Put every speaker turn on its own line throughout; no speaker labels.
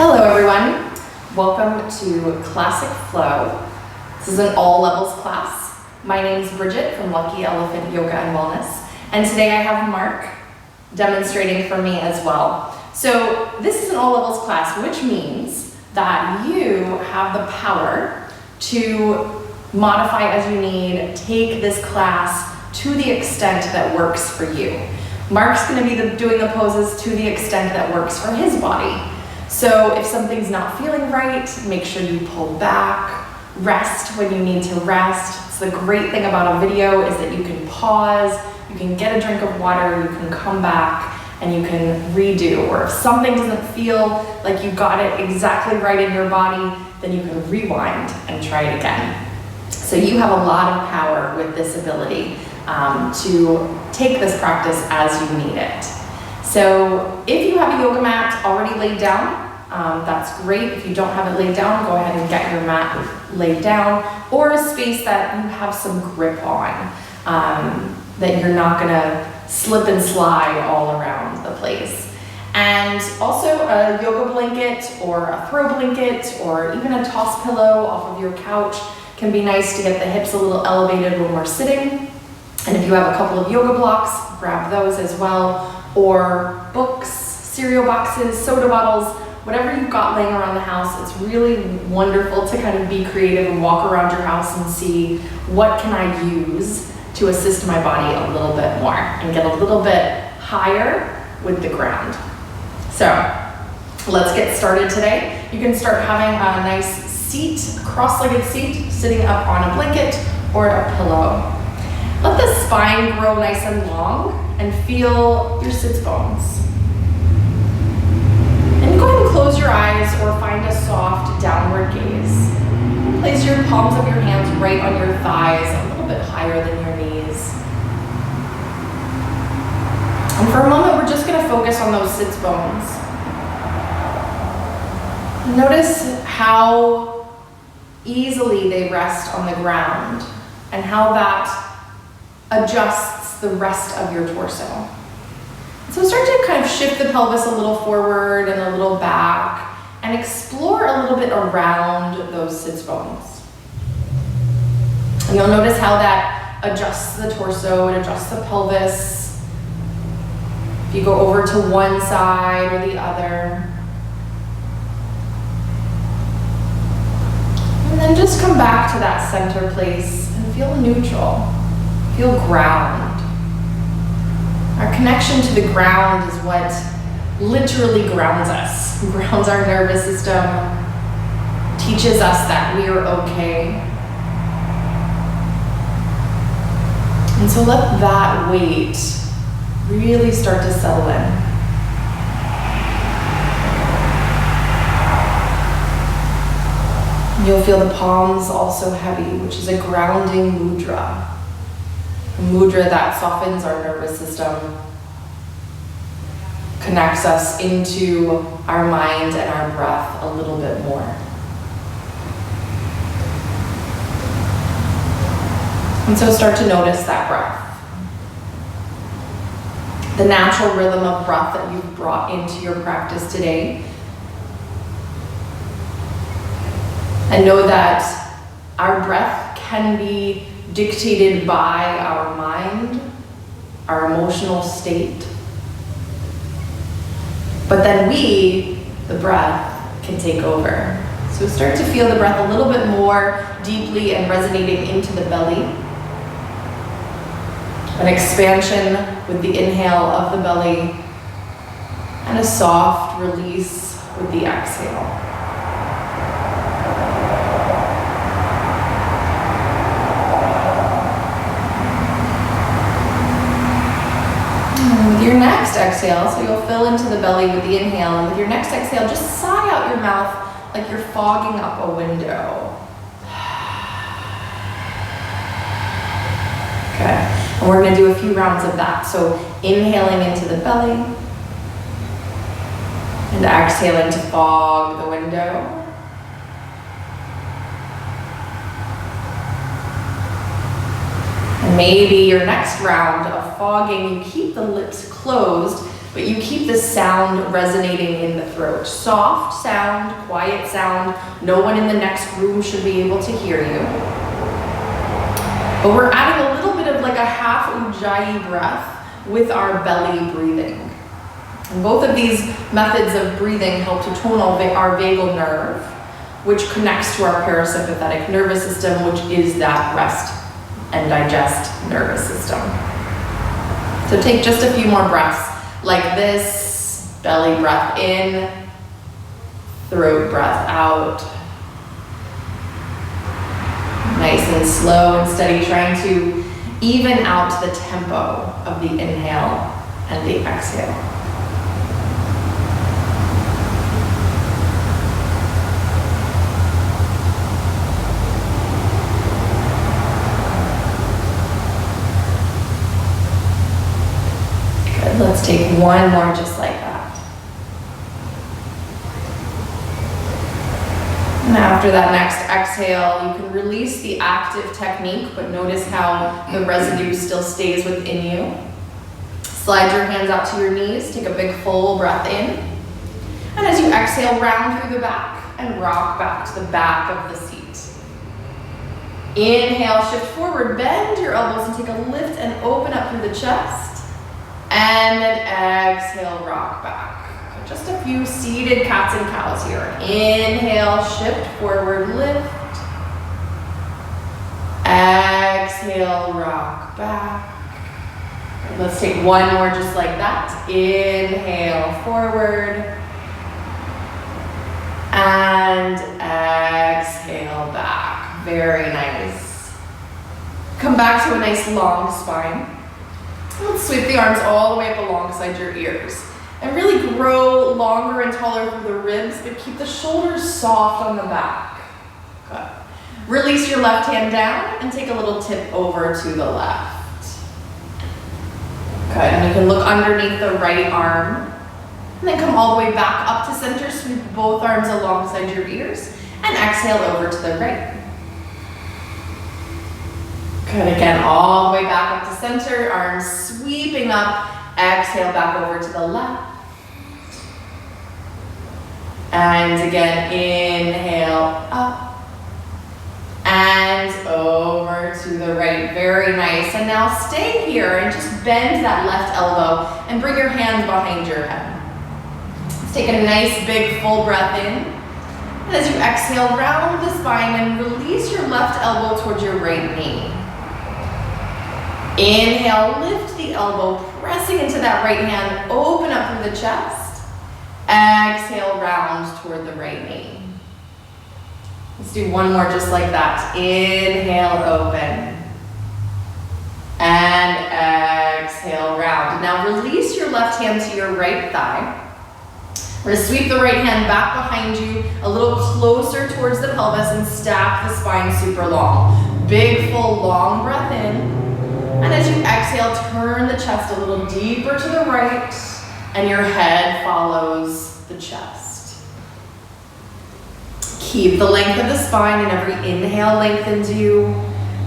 Hello everyone, welcome to Classic Flow. This is an all levels class. My name is Bridget from Lucky Elephant Yoga and Wellness, and today I have Mark demonstrating for me as well. So this is an all levels class, which means that you have the power to modify as you need, take this class to the extent that works for you. Mark's going to be doing the poses to the extent that works for his body. So if something's not feeling right, make sure you pull back, rest when you need to rest. So the great thing about a video is that you can pause, you can get a drink of water, you can come back, and you can redo. Or if something doesn't feel like you got it exactly right in your body, then you can rewind and try it again. So you have a lot of power with this ability to take this practice as you need it. So if you have a yoga mat already laid down, that's great. If you don't have it laid down, go ahead and get your mat laid down, or a space that you have some grip on, that you're not gonna slip and slide all around the place. And also a yoga blanket or a throw blanket or even a toss pillow off of your couch can be nice to get the hips a little elevated when we're sitting. And if you have a couple of yoga blocks, grab those as well. Or books, cereal boxes, soda bottles, whatever you've got laying around the house. It's really wonderful to kind of be creative and walk around your house and see what can I use to assist my body a little bit more and get a little bit higher with the ground. So let's get started today. You can start having a nice seat, cross-legged seat, sitting up on a blanket or a pillow. Let the spine grow nice and long and feel your sits bones. And go ahead and close your eyes or find a soft downward gaze. Place your palms of your hands right on your thighs, a little bit higher than your knees. And for a moment, we're just going to focus on those sits bones. Notice how easily they rest on the ground and how that adjusts the rest of your torso. So start to kind of shift the pelvis a little forward and a little back and explore a little bit around those sits bones. And you'll notice how that adjusts the torso, it adjusts the pelvis. If you go over to one side or the other. And then just come back to that center place and feel neutral. Feel ground. Our connection to the ground is what literally grounds us, grounds our nervous system, teaches us that we are okay. And so let that weight really start to settle in. You'll feel the palms also heavy, which is a grounding mudra. A mudra that softens our nervous system, connects us into our mind and our breath a little bit more. And so start to notice that breath. The natural rhythm of breath that you've brought into your practice today. And know that our breath can be dictated by our mind, our emotional state. But then we, the breath, can take over. So start to feel the breath a little bit more deeply and resonating into the belly. An expansion with the inhale of the belly and a soft release with the exhale. With your next exhale, so you'll fill into the belly with the inhale, and with your next exhale, just sigh out your mouth like you're fogging up a window. Okay, and we're going to do a few rounds of that. So inhaling into the belly, and exhaling to fog the window. And maybe your next round of fogging, you keep the lips closed, but you keep the sound resonating in the throat. Soft sound, quiet sound. No one in the next room should be able to hear you. But we're adding a little bit of like a half ujjayi breath with our belly breathing. And both of these methods of breathing help to tone our vagal nerve, which connects to our parasympathetic nervous system, which is that rest and digest nervous system. So take just a few more breaths like this. Belly breath in, throat breath out. Nice and slow and steady, trying to even out the tempo of the inhale and the exhale. Good, let's take one more just like that. And after that next exhale, you can release the active technique, but notice how the residue still stays within you. Slide your hands out to your knees, take a big full breath in. And as you exhale, round through the back and rock back to the back of the seat. Inhale, shift forward, bend your elbows and take a lift and open up through the chest. And then exhale, rock back. Just a few seated cats and cows here. Inhale, shift forward, lift. Exhale, rock back. Let's take one more just like that. Inhale, forward. And exhale, back. Very nice. Come back to a nice long spine. Let's sweep the arms all the way up alongside your ears. And really grow longer and taller through the ribs, but keep the shoulders soft on the back. Good. Release your left hand down and take a little tip over to the left. Good, and you can look underneath the right arm. And then come all the way back up to center, sweep both arms alongside your ears, and exhale over to the right. Good, again, all the way back up to center, arms sweeping up, exhale back over to the left. And again, inhale up and over to the right. Very nice. And now stay here and just bend that left elbow and bring your hand behind your head. Let's take a nice big full breath in. And as you exhale, round the spine and release your left elbow towards your right knee. Inhale, lift the elbow, pressing into that right hand, open up through the chest. Exhale, round toward the right knee. Let's do one more just like that. Inhale, open. And exhale, round. Now release your left hand to your right thigh. We're gonna sweep the right hand back behind you, a little closer towards the pelvis and stack the spine super long. Big, full, long breath in. And as you exhale, turn the chest a little deeper to the right and your head follows the chest. Keep the length of the spine, and every inhale lengthens you,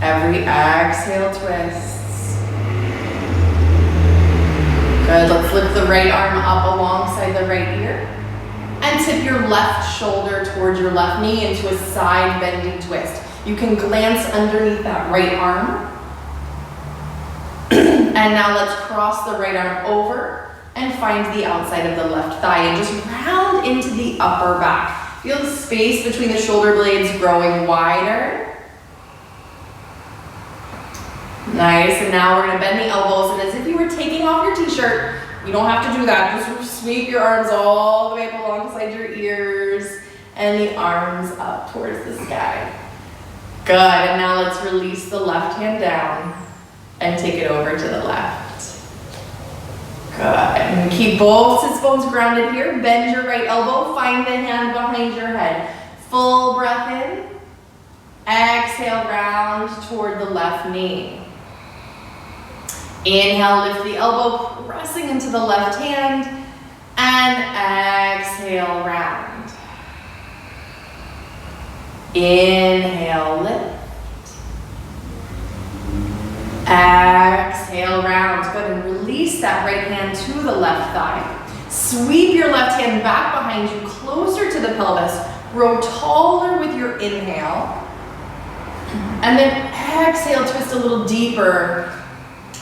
every exhale twists. Good, let's lift the right arm up alongside the right ear and tip your left shoulder towards your left knee into a side bending twist. You can glance underneath that right arm. And now let's cross the right arm over and find the outside of the left thigh and just round into the upper back. Feel the space between the shoulder blades growing wider. Nice, and now we're gonna bend the elbows, and as if you were taking off your t-shirt, you don't have to do that. Just sweep your arms all the way up alongside your ears and the arms up towards the sky. Good, and now let's release the left hand down and take it over to the left. Good, and keep both sits bones grounded here. Bend your right elbow, find the hand behind your head. Full breath in. Exhale, round toward the left knee. Inhale, lift the elbow, pressing into the left hand. And exhale, round. Inhale, lift. Exhale, round. Good, and release release that right hand to the left thigh. Sweep your left hand back behind you, closer to the pelvis. Grow taller with your inhale. And then exhale, twist a little deeper,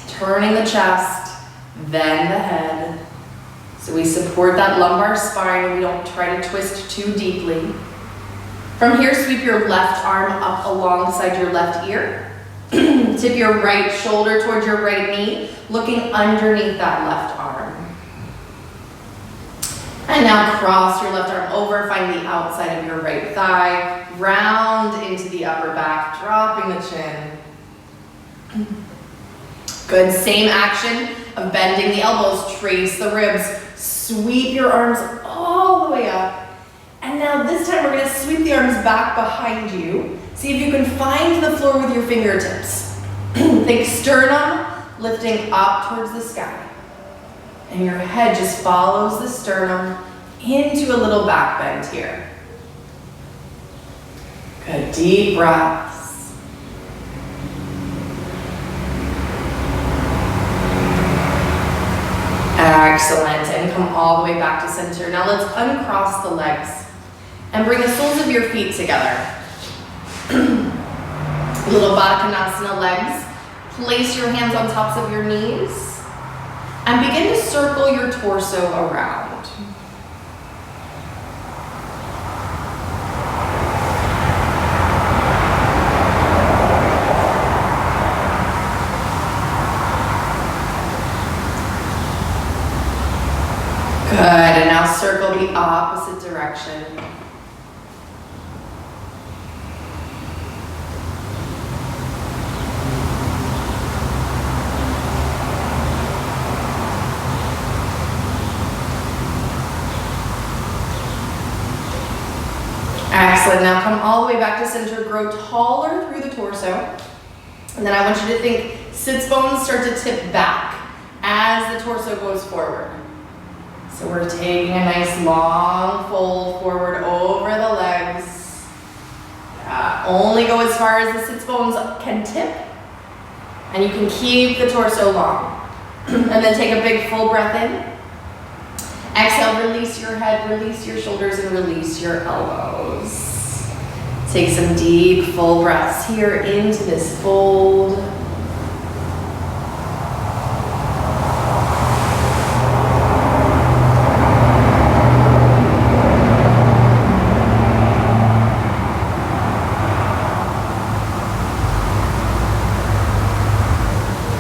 turning the chest, then the head. So we support that lumbar spine. We don't try to twist too deeply. From here, sweep your left arm up alongside your left ear. Tip your right shoulder towards your right knee, looking underneath that left arm. And now cross your left arm over, find the outside of your right thigh, round into the upper back, dropping the chin. Good, same action of bending the elbows, trace the ribs, sweep your arms all the way up. And now this time we're gonna sweep the arms back behind you. See if you can find the floor with your fingertips. Think sternum lifting up towards the sky. And your head just follows the sternum into a little back bend here. Good, deep breaths. Excellent, and come all the way back to center. Now let's uncross the legs and bring the soles of your feet together. Little Baddha Konasana legs. Place your hands on tops of your knees. And begin to circle your torso around. Good, and now circle the opposite direction. Excellent, now come all the way back to center, grow taller through the torso. And then I want you to think sits bones start to tip back as the torso goes forward. So we're taking a nice long fold forward over the legs. Only go as far as the sits bones can tip. And you can keep the torso long. And then take a big full breath in. Exhale, release your head, release your shoulders, and release your elbows. Take some deep, full breaths here into this fold.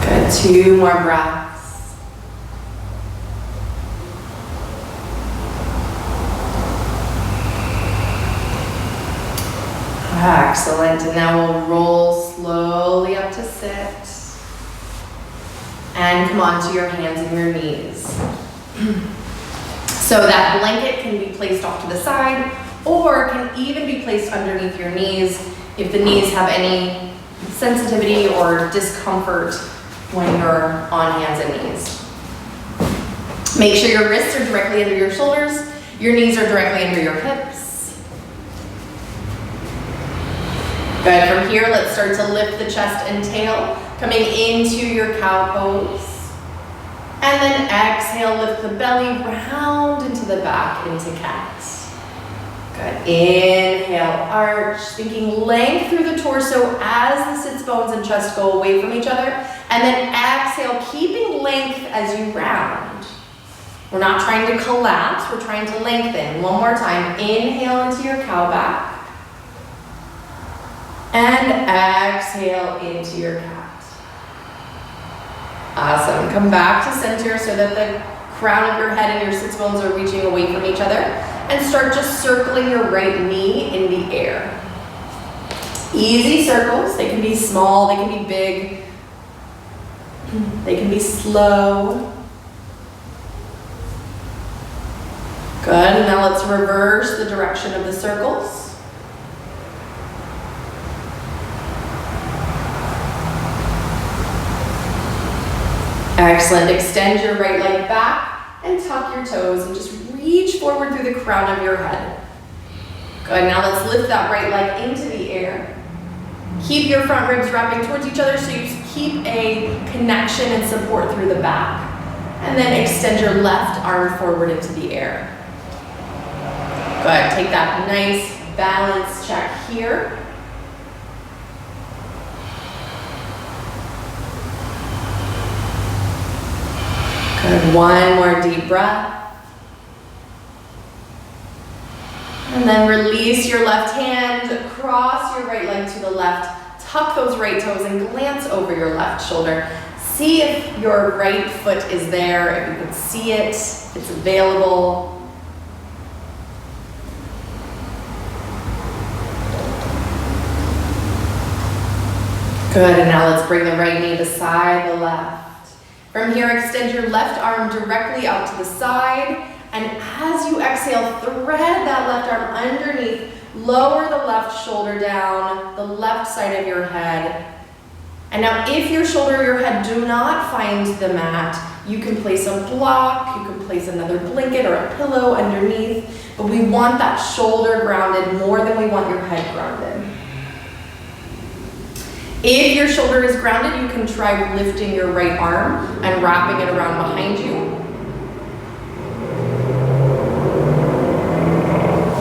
Good, 2 more breaths. Excellent, and now we'll roll slowly up to sit. And come onto your hands and your knees. So that blanket can be placed off to the side, or can even be placed underneath your knees if the knees have any sensitivity or discomfort when you're on hands and knees. Make sure your wrists are directly under your shoulders, your knees are directly under your hips. Good, from here, let's start to lift the chest and tail, coming into your cow pose. And then exhale, lift the belly round into the back, into cat. Good, inhale, arch, thinking length through the torso as the sits bones and chest go away from each other. And then exhale, keeping length as you round. We're not trying to collapse, we're trying to lengthen. One more time, inhale into your cow back. And exhale into your cat. Awesome. Come back to center so that the crown of your head and your sits bones are reaching away from each other. And start just circling your right knee in the air. Easy circles. They can be small, they can be big. They can be slow. Good. And now let's reverse the direction of the circles. Excellent, extend your right leg back and tuck your toes and just reach forward through the crown of your head. Good, now let's lift that right leg into the air. Keep your front ribs wrapping towards each other so you keep a connection and support through the back. And then extend your left arm forward into the air. Good, take that nice balance check here. Good, one more deep breath. And then release your left hand, cross your right leg to the left, tuck those right toes and glance over your left shoulder. See if your right foot is there, if you can see it, it's available. Good, and now let's bring the right knee beside the left. From here, extend your left arm directly out to the side. And as you exhale, thread that left arm underneath, lower the left shoulder down, the left side of your head. And now if your shoulder or your head do not find the mat, you can place a block, you can place another blanket or a pillow underneath, but we want that shoulder grounded more than we want your head grounded. If your shoulder is grounded, you can try lifting your right arm and wrapping it around behind you.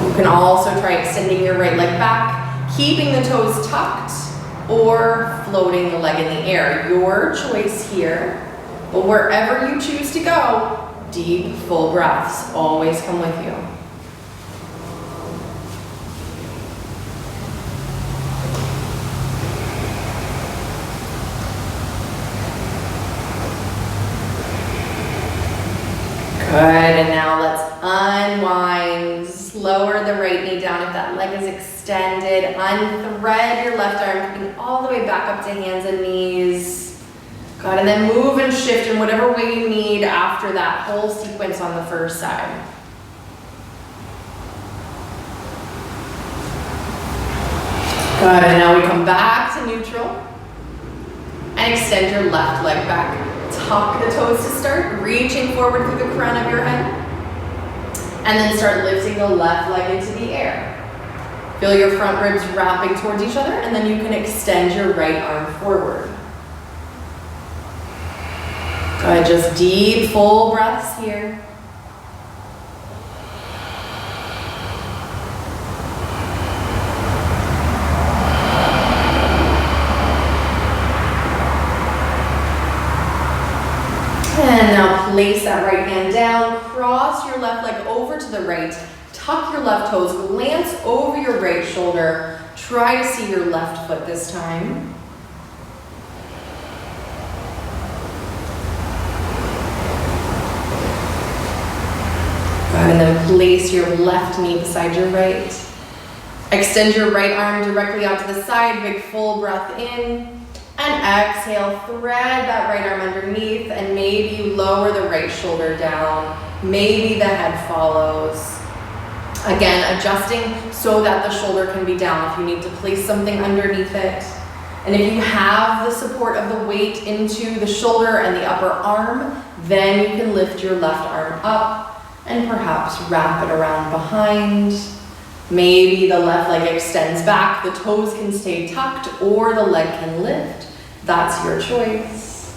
You can also try extending your right leg back, keeping the toes tucked, or floating the leg in the air. Your choice here, but wherever you choose to go, deep, full breaths always come with you. Good, and now let's unwind. Lower the right knee down if that leg is extended. Unthread your left arm, coming all the way back up to hands and knees. Good, and then move and shift in whatever way you need after that whole sequence on the first side. Good, and now we come back to neutral. And extend your left leg back. Tuck the toes to start, reaching forward through the crown of your head. And then start lifting the left leg into the air. Feel your front ribs wrapping towards each other, and then you can extend your right arm forward. Good, just deep, full breaths here. And now place that right hand down, cross your left leg over to the right, tuck your left toes, glance over your right shoulder, try to see your left foot this time. And then place your left knee beside your right. Extend your right arm directly out to the side, big full breath in. And exhale, thread that right arm underneath, and maybe you lower the right shoulder down. Maybe the head follows. Again, adjusting so that the shoulder can be down if you need to place something underneath it. And if you have the support of the weight into the shoulder and the upper arm, then you can lift your left arm up and perhaps wrap it around behind. Maybe the left leg extends back, the toes can stay tucked, or the leg can lift. That's your choice.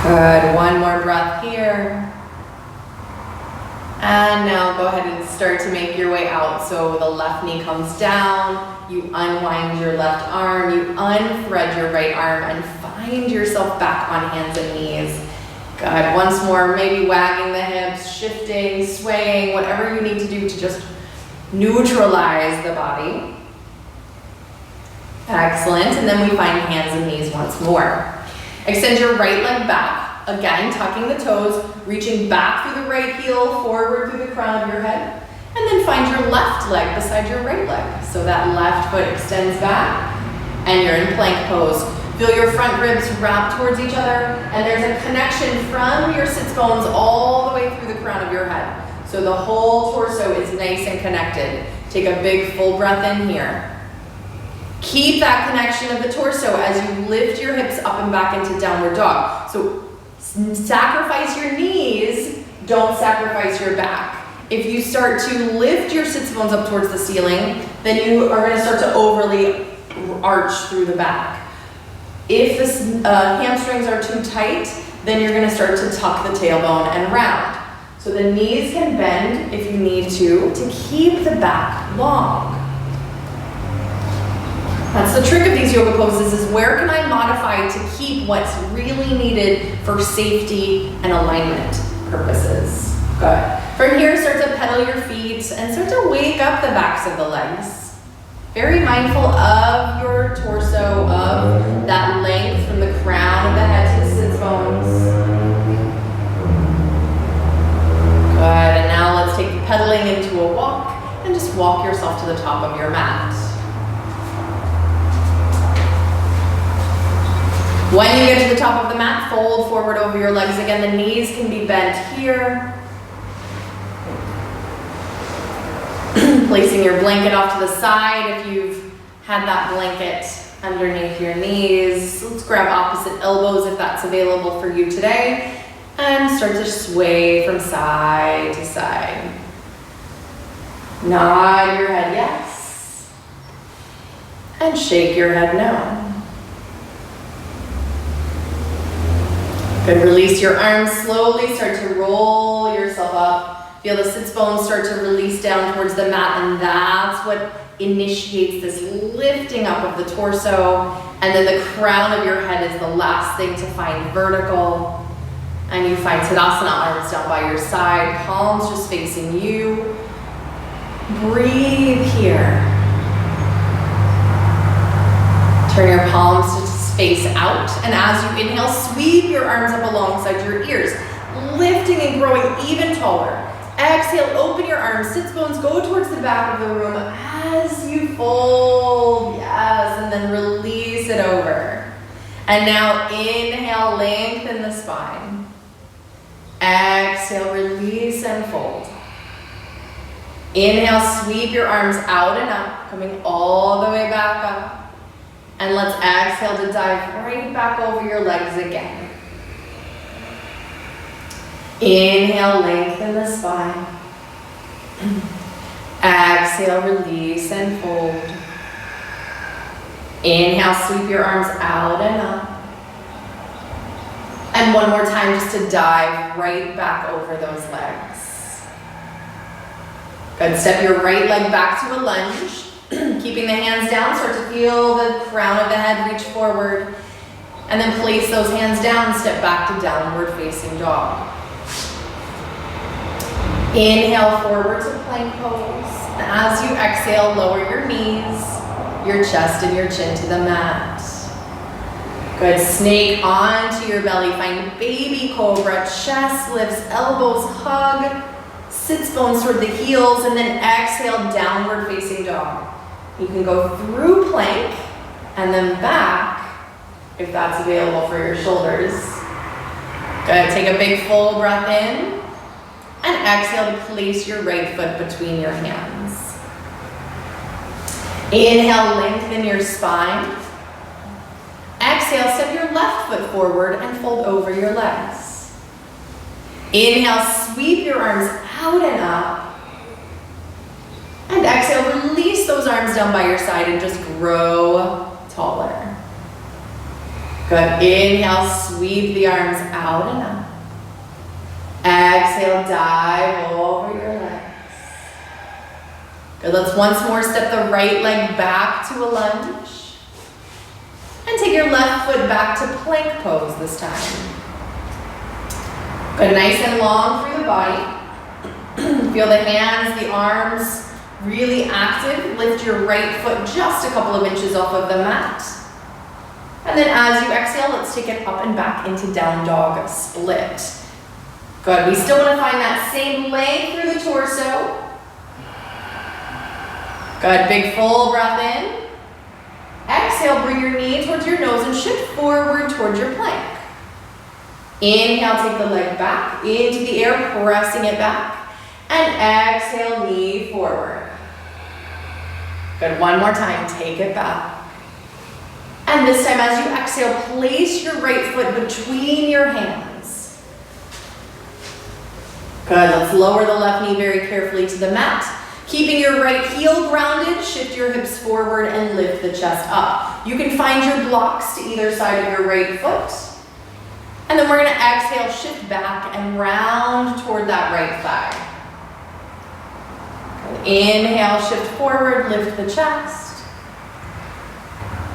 Good, one more breath here. And now go ahead and start to make your way out. So the left knee comes down, you unwind your left arm, you unthread your right arm, and find yourself back on hands and knees. Good, once more, maybe wagging the hips, shifting, swaying, whatever you need to do to just neutralize the body. Excellent, and then we find hands and knees once more. Extend your right leg back, again, tucking the toes, reaching back through the right heel, forward through the crown of your head, and then find your left leg beside your right leg. So that left foot extends back, and you're in plank pose. Feel your front ribs wrap towards each other, and there's a connection from your sits bones all the way through the crown of your head. So the whole torso is nice and connected. Take a big full breath in here. Keep that connection of the torso as you lift your hips up and back into downward dog. So sacrifice your knees, don't sacrifice your back. If you start to lift your sits bones up towards the ceiling, then you are going to start to overly arch through the back. If the hamstrings are too tight, then you're going to start to tuck the tailbone and round. So the knees can bend if you need to keep the back long. That's the trick of these yoga poses, is where can I modify to keep what's really needed for safety and alignment purposes. Good. From here, start to pedal your feet and start to wake up the backs of the legs. Very mindful of your torso, of that length from the crown of the head to the sits bones. Good, and now let's take the pedaling into a walk and just walk yourself to the top of your mat. When you get to the top of the mat, fold forward over your legs again. The knees can be bent here. Placing your blanket off to the side if you've had that blanket underneath your knees. Let's grab opposite elbows if that's available for you today. And start to sway from side to side. Nod your head yes. And shake your head no. Good, release your arms slowly, start to roll yourself up. Feel the sits bones start to release down towards the mat, and that's what initiates this lifting up of the torso. And then the crown of your head is the last thing to find vertical. And you find Tadasana, arms down by your side, palms just facing you. Breathe here. Turn your palms to face out, and as you inhale, sweep your arms up alongside your ears, lifting and growing even taller. Exhale, open your arms, sits bones go towards the back of the room as you fold, yes, and then release it over. And now inhale, lengthen the spine. Exhale, release and fold. Inhale, sweep your arms out and up, coming all the way back up. And let's exhale to dive right back over your legs again. Inhale, lengthen the spine. Exhale, release and fold. Inhale, sweep your arms out and up. And one more time just to dive right back over those legs. Good, step your right leg back to a lunge. Keeping the hands down, start to feel the crown of the head reach forward. And then place those hands down and step back to downward facing dog. Inhale forward to plank pose. And as you exhale, lower your knees, your chest and your chin to the mat. Good, snake onto your belly. Find baby cobra, chest lifts, elbows hug, sits bones toward the heels, and then exhale, downward facing dog. You can go through plank and then back if that's available for your shoulders. Good, take a big full breath in and exhale to place your right foot between your hands. Inhale, lengthen your spine. Exhale, step your left foot forward and fold over your legs. Inhale, sweep your arms out and up. And exhale, release those arms down by your side and just grow taller. Good, inhale, sweep the arms out and up. Exhale, dive over your legs. Good, let's once more step the right leg back to a lunge. And take your left foot back to plank pose this time. Good, nice and long through the body. Feel the hands, the arms really active. Lift your right foot just a couple of inches off of the mat. And then as you exhale, let's take it up and back into down dog split. Good, we still want to find that same length through the torso. Good, big full breath in. Exhale, bring your knee towards your nose and shift forward towards your plank. Inhale, take the leg back into the air, pressing it back. And exhale, knee forward. Good, one more time, take it back. And this time as you exhale, place your right foot between your hands. Good, let's lower the left knee very carefully to the mat. Keeping your right heel grounded, shift your hips forward and lift the chest up. You can find your blocks to either side of your right foot. And then we're gonna exhale, shift back and round toward that right thigh. Good. Inhale, shift forward, lift the chest.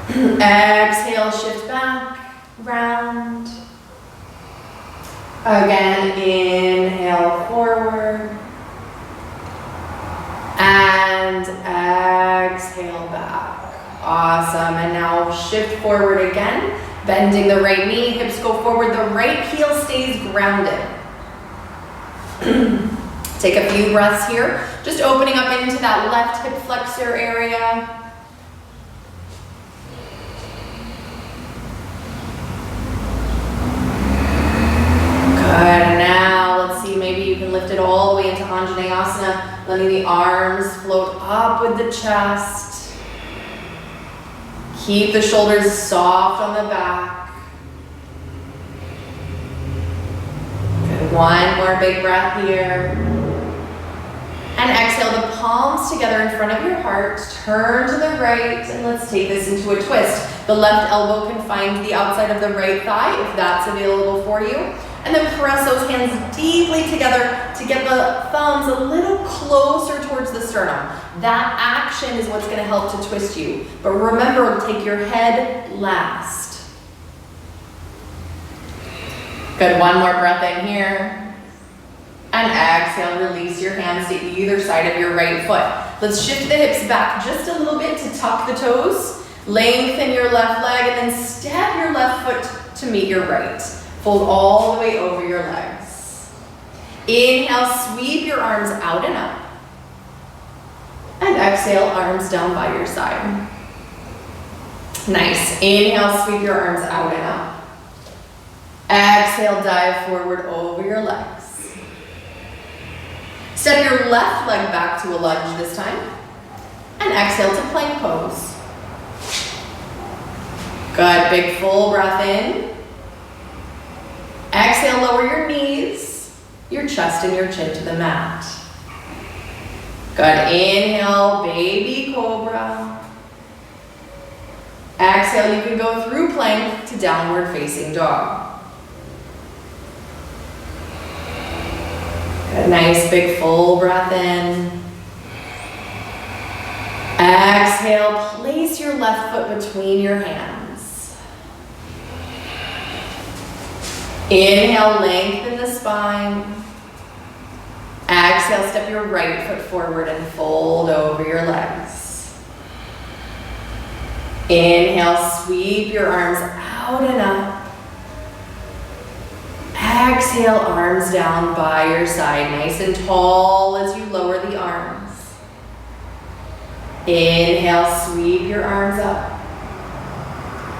Exhale, shift back, round. Again, inhale forward. And exhale back. Awesome. And now shift forward again. Bending the right knee, hips go forward. The right heel stays grounded. Take a few breaths here. Just opening up into that left hip flexor area. Good, now let's see, maybe you can lift it all the way into Anjaneyasana, letting the arms float up with the chest. Keep the shoulders soft on the back. Good, one more big breath here. And exhale the palms together in front of your heart, turn to the right, and let's take this into a twist. The left elbow can find the outside of the right thigh if that's available for you. And then press those hands deeply together to get the thumbs a little closer towards the sternum. That action is what's gonna help to twist you. But remember, take your head last. Good, one more breath in here. And exhale, release your hands to either side of your right foot. Let's shift the hips back just a little bit to tuck the toes. Lengthen your left leg and then step your left foot to meet your right. Fold all the way over your legs. Inhale, sweep your arms out and up. And exhale, arms down by your side. Nice. Inhale, sweep your arms out and up. Exhale, dive forward over your legs. Step your left leg back to a lunge this time. And exhale to plank pose. Good, big full breath in. Exhale, lower your knees, your chest and your chin to the mat. Good, inhale, baby cobra. Exhale, you can go through plank to downward facing dog. Good, nice big full breath in. Exhale, place your left foot between your hands. Inhale, lengthen the spine. Exhale, step your right foot forward and fold over your legs. Inhale, sweep your arms out and up. Exhale, arms down by your side, nice and tall as you lower the arms. Inhale, sweep your arms up.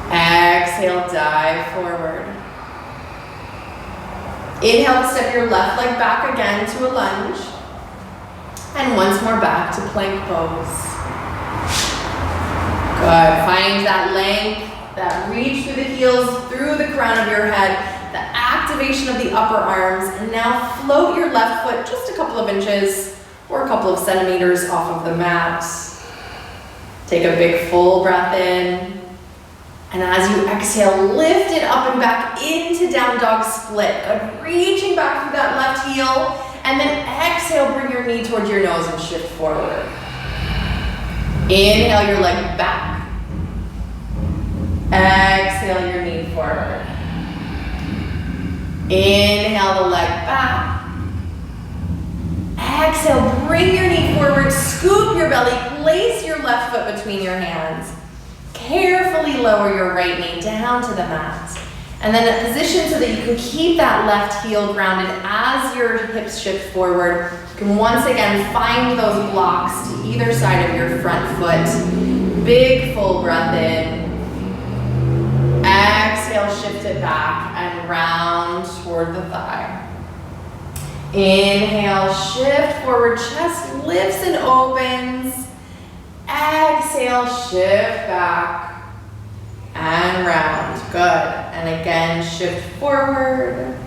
Exhale, dive forward. Inhale, step your left leg back again to a lunge. And once more back to plank pose. Good, find that length, that reach through the heels, through the crown of your head, the activation of the upper arms, and now float your left foot just a couple of inches or a couple of centimeters off of the mat. Take a big full breath in. And as you exhale, lift it up and back into down dog split. Good, reaching back through that left heel. And then exhale, bring your knee towards your nose and shift forward. Inhale your leg back. Exhale your knee forward. Inhale the leg back. Exhale, bring your knee forward, scoop your belly, place your left foot between your hands. Carefully lower your right knee down to the mat. And then a position so that you can keep that left heel grounded as your hips shift forward. You can once again find those blocks to either side of your front foot. Big full breath in. Exhale, shift it back and round toward the thigh. Inhale, shift forward, chest lifts and opens. Exhale, shift back and round. Good. And again, shift forward.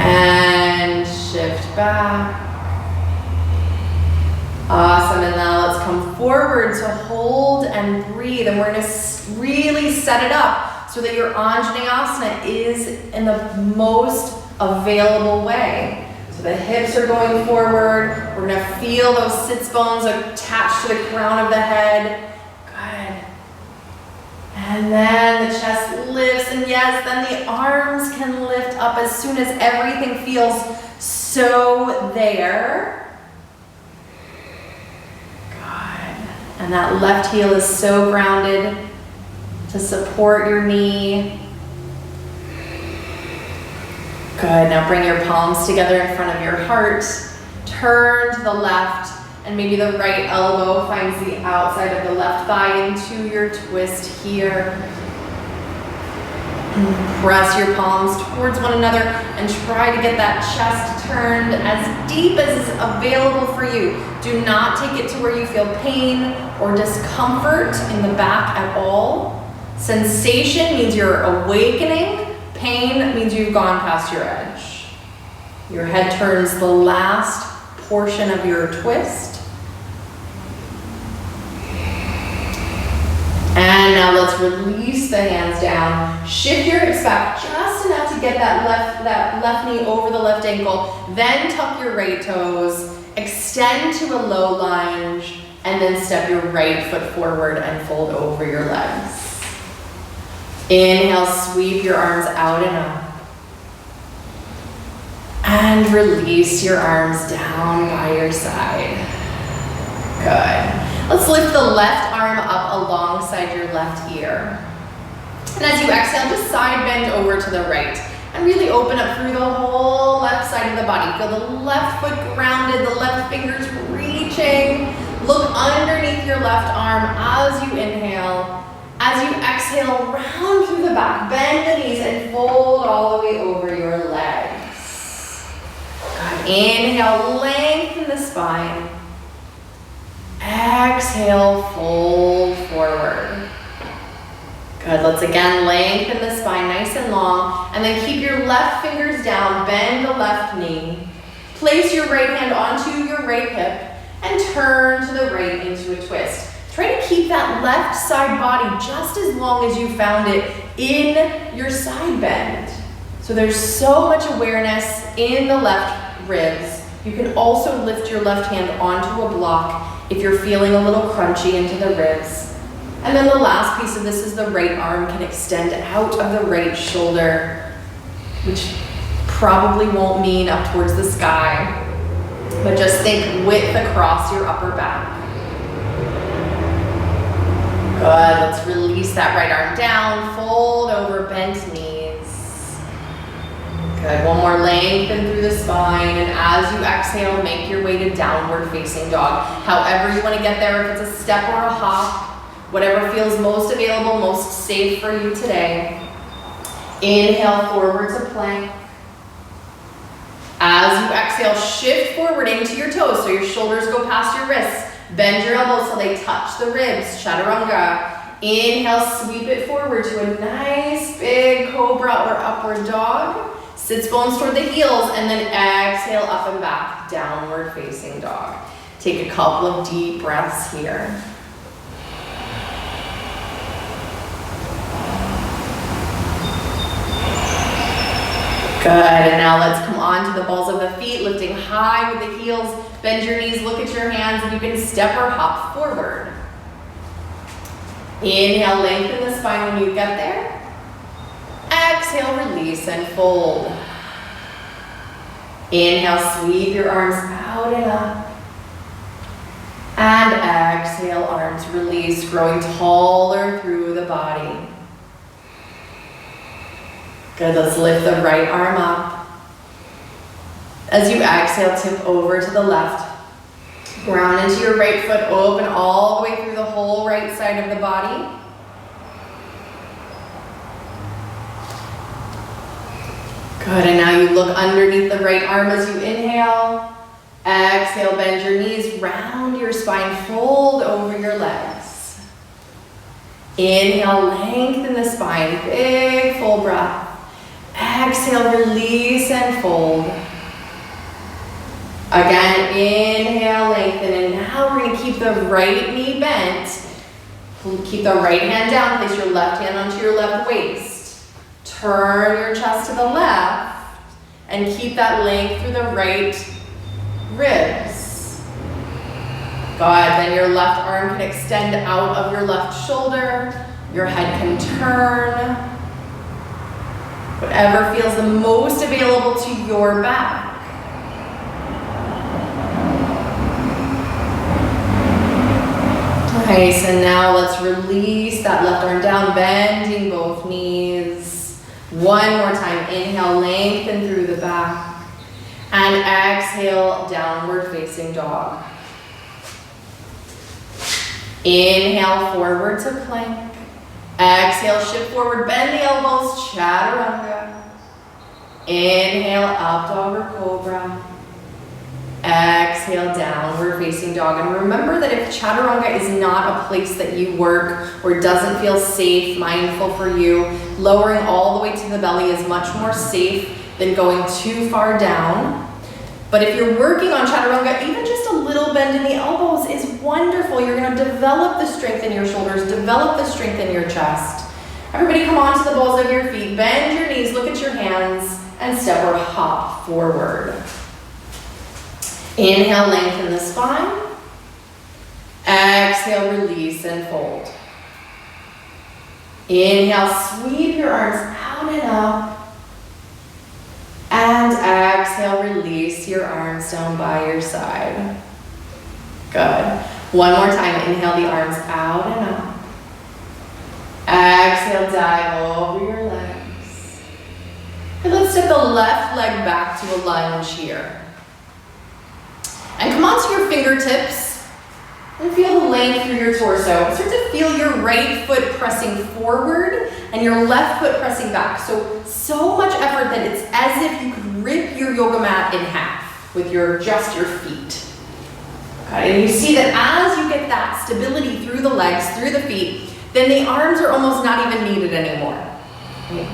And shift back. Awesome, and now let's come forward, so hold and breathe, and we're gonna really set it up so that your Anjaneyasana is in the most available way. So the hips are going forward, we're gonna feel those sits bones attached to the crown of the head. Good. And then the chest lifts, and yes, then the arms can lift up as soon as everything feels so there. And that left heel is so grounded to support your knee. Good, now bring your palms together in front of your heart. Turn to the left, and maybe the right elbow finds the outside of the left thigh into your twist here. Press your palms towards one another and try to get that chest turned as deep as is available for you. Do not take it to where you feel pain or discomfort in the back at all. Sensation means you're awakening. Pain means you've gone past your edge. Your head turns the last portion of your twist. And now let's release the hands down. Shift your hips back just enough to get that left knee over the left ankle. Then tuck your right toes, extend to a low lunge, and then step your right foot forward and fold over your legs. Inhale, sweep your arms out and up. And release your arms down by your side. Good. Let's lift the left arm up alongside your left ear. And as you exhale, just side bend over to the right and really open up through the whole left side of the body. Feel the left foot grounded, the left fingers reaching. Look underneath your left arm as you inhale. As you exhale, round through the back, bend the knees and fold all the way over your legs. Good. Inhale, lengthen the spine. Exhale, fold forward. Good, let's again lengthen the spine nice and long, and then keep your left fingers down, bend the left knee. Place your right hand onto your right hip, and turn to the right into a twist. Try to keep that left side body just as long as you found it in your side bend. So there's so much awareness in the left ribs. You can also lift your left hand onto a block if you're feeling a little crunchy into the ribs. And then the last piece of this is the right arm can extend out of the right shoulder, which probably won't mean up towards the sky, but just think width across your upper back. Good, let's release that right arm down, fold over, bent knees. Good, one more lengthen through the spine, and as you exhale, make your way to downward facing dog. However you want to get there, if it's a step or a hop, whatever feels most available, most safe for you today. Inhale, forward to plank. As you exhale, shift forward into your toes, so your shoulders go past your wrists. Bend your elbows so they touch the ribs, chaturanga. Inhale, sweep it forward to a nice big cobra or upward dog. Sits bones toward the heels, and then exhale up and back, downward facing dog. Take a couple of deep breaths here. Good, and now let's come on to the balls of the feet, lifting high with the heels. Bend your knees, look at your hands, and you can step or hop forward. Inhale, lengthen the spine when you get there. Exhale, release and fold. Inhale, sweep your arms out and up. And exhale, arms release, growing taller through the body. Good, let's lift the right arm up. As you exhale, tip over to the left. Ground into your right foot, open all the way through the whole right side of the body. Good, and now you look underneath the right arm as you inhale. Exhale, bend your knees, round your spine, fold over your legs. Inhale, lengthen the spine, big full breath. exhale, release and fold. Again, inhale, lengthen, and now we're gonna keep the right knee bent. Keep the right hand down, place your left hand onto your left waist. Turn your chest to the left, and keep that length through the right ribs. Good, then your left arm can extend out of your left shoulder. Your head can turn. Whatever feels the most available to your back. Nice, and now let's release that left arm down, bending both knees. One more time, inhale, lengthen through the back. And exhale, downward facing dog. Inhale, forward to plank. Exhale, shift forward, bend the elbows, chaturanga. Inhale, up dog or cobra. Exhale, downward facing dog. And remember that if chaturanga is not a place that you work or doesn't feel safe, mindful for you, lowering all the way to the belly is much more safe than going too far down. But if you're working on chaturanga, even just a little bend in the elbows is wonderful. You're going to develop the strength in your shoulders, develop the strength in your chest. Everybody come onto the balls of your feet, bend your knees, look at your hands, and step or hop forward. Inhale, lengthen the spine. Exhale, release and fold. Inhale, sweep your arms out and up. And exhale, release your arms down by your side. Good. One more time, inhale the arms out and up. Exhale, dive over your legs. And let's step the left leg back to a lunge here. And come onto your fingertips and feel the length through your torso. Start to feel your right foot pressing forward and your left foot pressing back. So much effort that it's as if you could rip your yoga mat in half with just your feet. Okay, and you see that as you get that stability through the legs, through the feet, then the arms are almost not even needed anymore. Okay.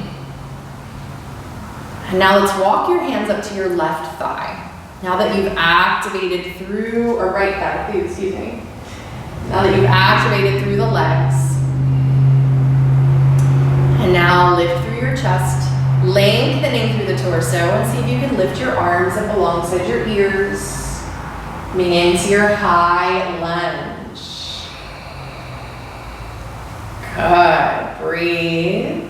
And now let's walk your hands up to your left thigh. Now that you've activated through, or right thigh, excuse me. Now that you've activated through the legs. And now lift through your chest, lengthening through the torso, and see if you can lift your arms up alongside your ears, coming into your high lunge. Good, breathe.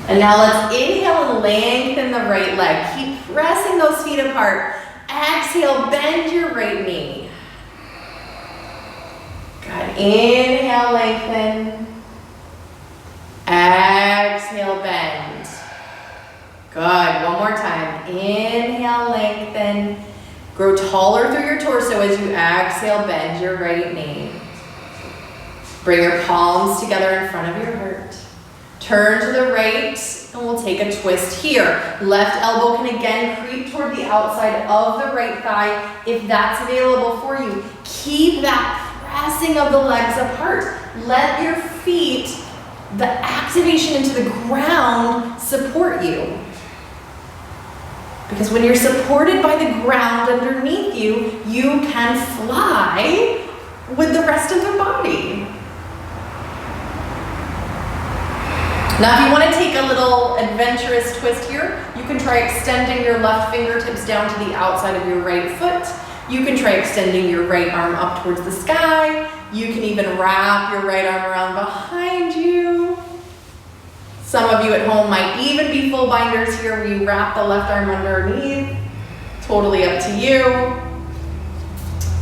And now let's inhale and lengthen the right leg. Keep pressing those feet apart. Exhale, bend your right knee. Good, inhale, lengthen. Exhale, bend. Good, one more time. Inhale, lengthen. Grow taller through your torso as you exhale, bend your right knee. Bring your palms together in front of your heart. Turn to the right, and we'll take a twist here. Left elbow can again creep toward the outside of the right thigh if that's available for you. Keep that pressing of the legs apart. Let your feet, the activation into the ground, support you. Because when you're supported by the ground underneath you, you can fly with the rest of the body. Now, if you want to take a little adventurous twist here, you can try extending your left fingertips down to the outside of your right foot. You can try extending your right arm up towards the sky. You can even wrap your right arm around behind you. Some of you at home might even be full binders here where you wrap the left arm underneath. Totally up to you.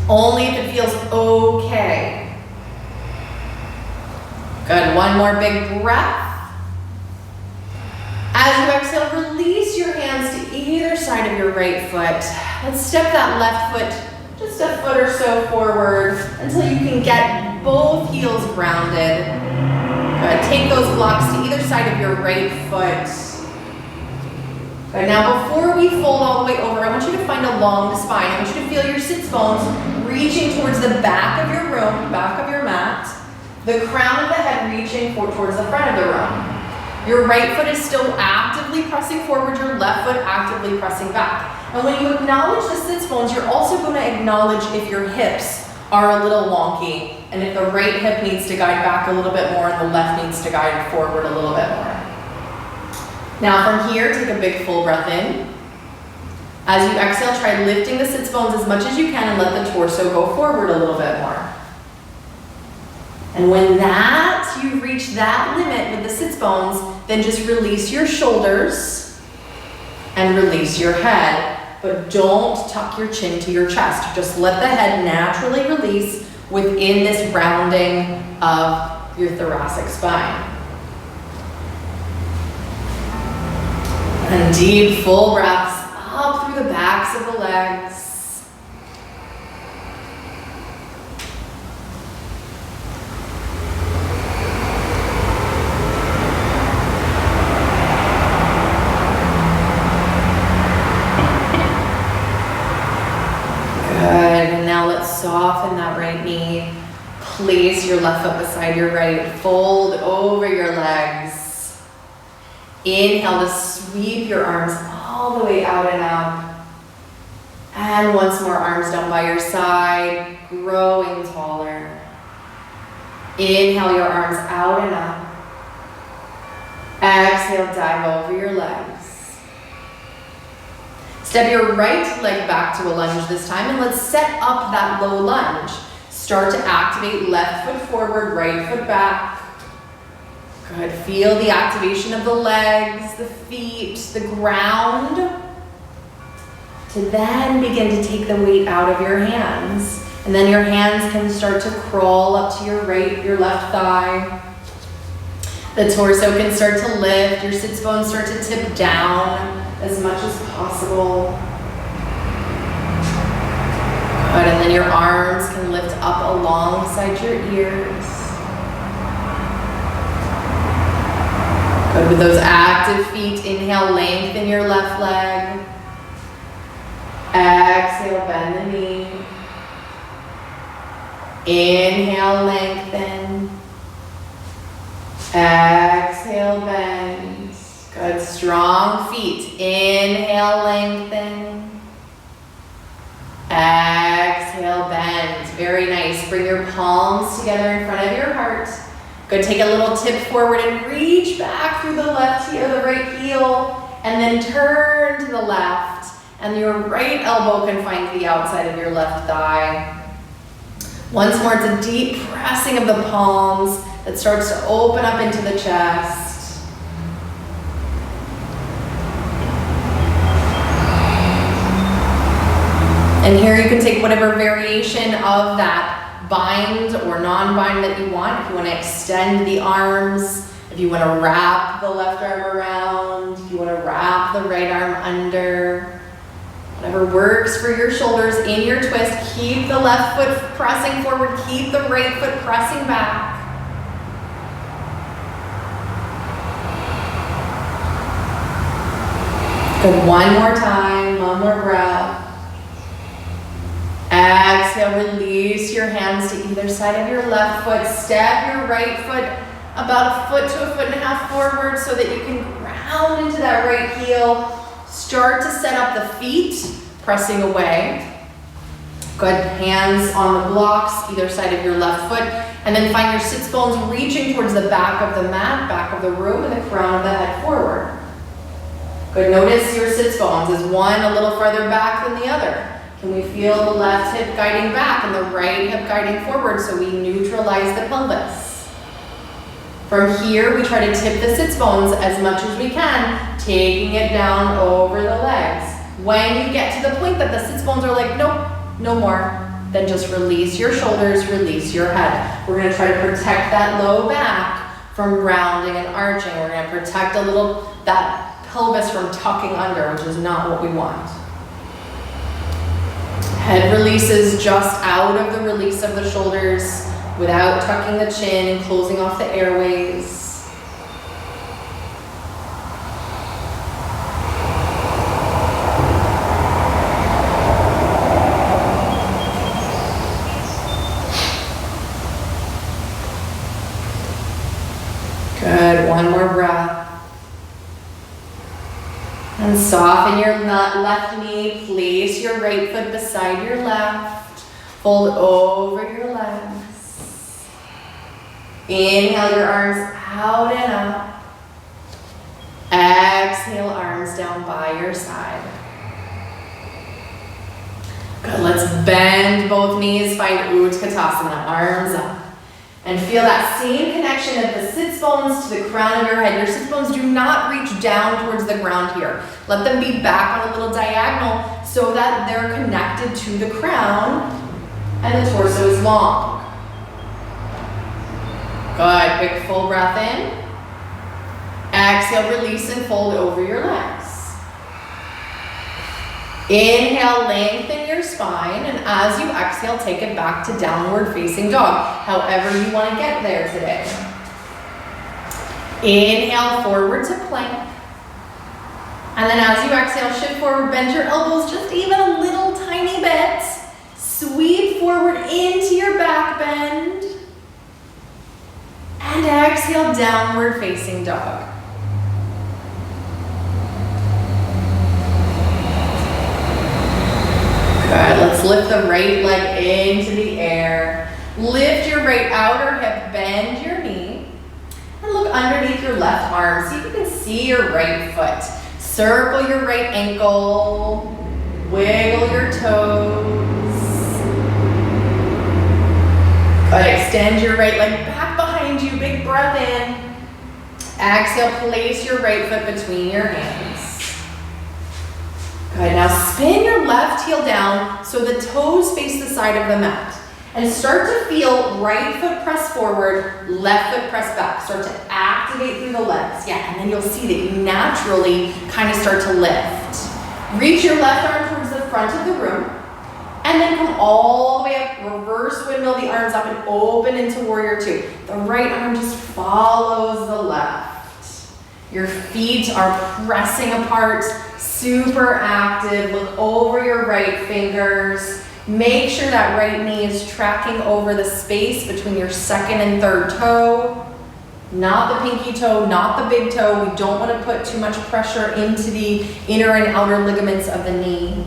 Only if it feels okay. Good, one more big breath. As you exhale, release your hands to either side of your right foot. Let's step that left foot just a foot or so forward until you can get both heels grounded. Good. Take those blocks to either side of your right foot. Good. Now before we fold all the way over, I want you to find a long spine. I want you to feel your sits bones reaching towards the back of your room, back of your mat. The crown of the head reaching towards the front of the room. Your right foot is still actively pressing forward, your left foot actively pressing back. And when you acknowledge the sits bones, you're also going to acknowledge if your hips are a little wonky, and if the right hip needs to guide back a little bit more and the left needs to guide forward a little bit more. Now from here, take a big full breath in. As you exhale, try lifting the sits bones as much as you can and let the torso go forward a little bit more. And when you reach that limit with the sits bones, then just release your shoulders and release your head. But don't tuck your chin to your chest. Just let the head naturally release within this rounding of your thoracic spine. And deep, full breaths up through the backs of the legs. Soften that right knee. Place your left foot beside your right. Fold over your legs. Inhale to sweep your arms all the way out and up. And once more, arms down by your side, growing taller. Inhale your arms out and up. Exhale, dive over your legs. Step your right leg back to a lunge this time, and let's set up that low lunge. Start to activate left foot forward, right foot back. Good, feel the activation of the legs, the feet, the ground. To then begin to take the weight out of your hands. And then your hands can start to crawl up to your right, your left thigh. The torso can start to lift, your sits bones start to tip down as much as possible. Good, and then your arms can lift up alongside your ears. Good, with those active feet, inhale, lengthen your left leg. Exhale, bend the knee. Inhale, lengthen. Exhale, bend. Good, strong feet. Inhale, lengthen. Exhale, bend. Very nice. Bring your palms together in front of your heart. Good, take a little tip forward and reach back through the left heel, the right heel, and then turn to the left. And your right elbow can find the outside of your left thigh. Once more, it's a deep pressing of the palms that starts to open up into the chest. And here you can take whatever variation of that bind or non-bind that you want. If you want to extend the arms, if you want to wrap the left arm around, if you want to wrap the right arm under, whatever works for your shoulders in your twist. Keep the left foot pressing forward, keep the right foot pressing back. Good, one more time, one more breath. Exhale, release your hands to either side of your left foot. Step your right foot about a foot to a foot and a half forward so that you can ground into that right heel. Start to set up the feet, pressing away. Good, hands on the blocks, either side of your left foot. And then find your sits bones reaching towards the back of the mat, back of the room, and the crown of the head forward. Good, notice your sits bones. Is one a little farther back than the other? Can we feel the left hip guiding back and the right hip guiding forward so we neutralize the pelvis? From here, we try to tip the sits bones as much as we can, taking it down over the legs. When you get to the point that the sits bones are like, nope, no more, then just release your shoulders, release your head. We're gonna try to protect that low back from rounding and arching. We're gonna protect a little that pelvis from tucking under, which is not what we want. Head releases just out of the release of the shoulders without tucking the chin and closing off the airways. Good, one more breath. Soften your left knee, place your right foot beside your left, fold over your legs. Inhale your arms out and up. Exhale, arms down by your side. Good, let's bend both knees, find Utkatasana, arms up. And feel that same connection of the sits bones to the crown of your head. Your sits bones do not reach down towards the ground here. Let them be back on a little diagonal so that they're connected to the crown and the torso is long. Good, big full breath in. Exhale, release and fold over your legs. Inhale, lengthen your spine, and as you exhale, take it back to downward facing dog, however you want to get there today. Inhale, forward to plank. And then as you exhale, shift forward, bend your elbows just even a little tiny bit. Sweep forward into your back bend. And exhale, downward facing dog. Good, let's lift the right leg into the air. Lift your right outer hip, bend your knee. And look underneath your left arm. See if you can see your right foot. Circle your right ankle. Wiggle your toes. Good, extend your right leg back behind you. Big breath in. Exhale, place your right foot between your hands. Good, now spin your left heel down so the toes face the side of the mat. And start to feel right foot press forward, left foot press back. Start to activate through the legs. Yeah, and then you'll see that you naturally kind of start to lift. Reach your left arm towards the front of the room. And then come all the way up, reverse windmill the arms up and open into warrior two. The right arm just follows the left. Your feet are pressing apart, super active. Look over your right fingers. Make sure that right knee is tracking over the space between your second and third toe. Not the pinky toe, not the big toe. We don't want to put too much pressure into the inner and outer ligaments of the knee.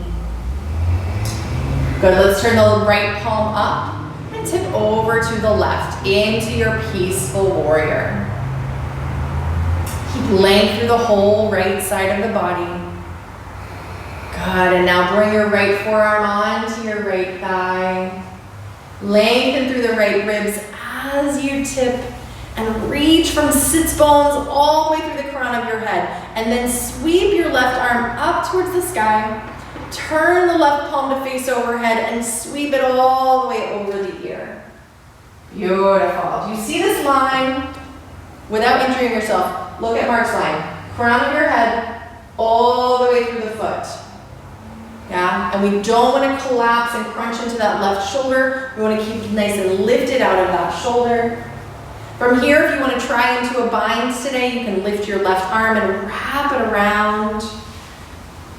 Good, let's turn the right palm up and tip over to the left into your peaceful warrior. Keep length through the whole right side of the body. Good, and now bring your right forearm onto your right thigh. Lengthen through the right ribs as you tip and reach from sits bones all the way through the crown of your head. And then sweep your left arm up towards the sky. Turn the left palm to face overhead and sweep it all the way over the ear. Beautiful. Do you see this line? Without injuring yourself, look at Mark's line. Crown of your head all the way through the foot. Yeah, and we don't want to collapse and crunch into that left shoulder. We want to keep it nice and lifted out of that shoulder. From here, if you want to try into a bind today, you can lift your left arm and wrap it around.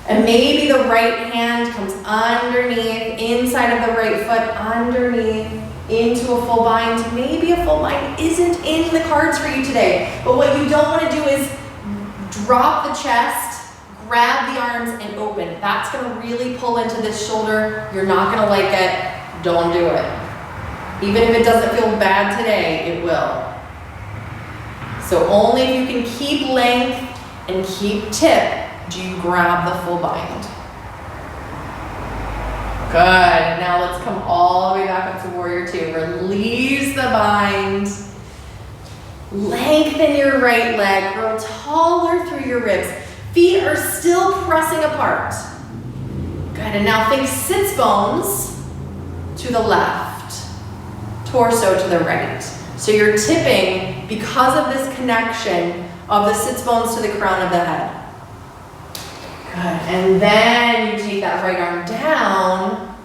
And maybe the right hand comes underneath, inside of the right foot, underneath, into a full bind. Maybe a full bind isn't in the cards for you today. But what you don't want to do is drop the chest, grab the arms, and open. That's going to really pull into this shoulder. You're not going to like it. Don't do it. Even if it doesn't feel bad today, it will. So only if you can keep length and keep tip do you grab the full bind. Good, now let's come all the way back up to warrior two. Release the bind. Lengthen your right leg, grow taller through your ribs. Feet are still pressing apart. Good, and now think sits bones to the left, torso to the right. So you're tipping because of this connection of the sits bones to the crown of the head. Good, and then you take that right arm down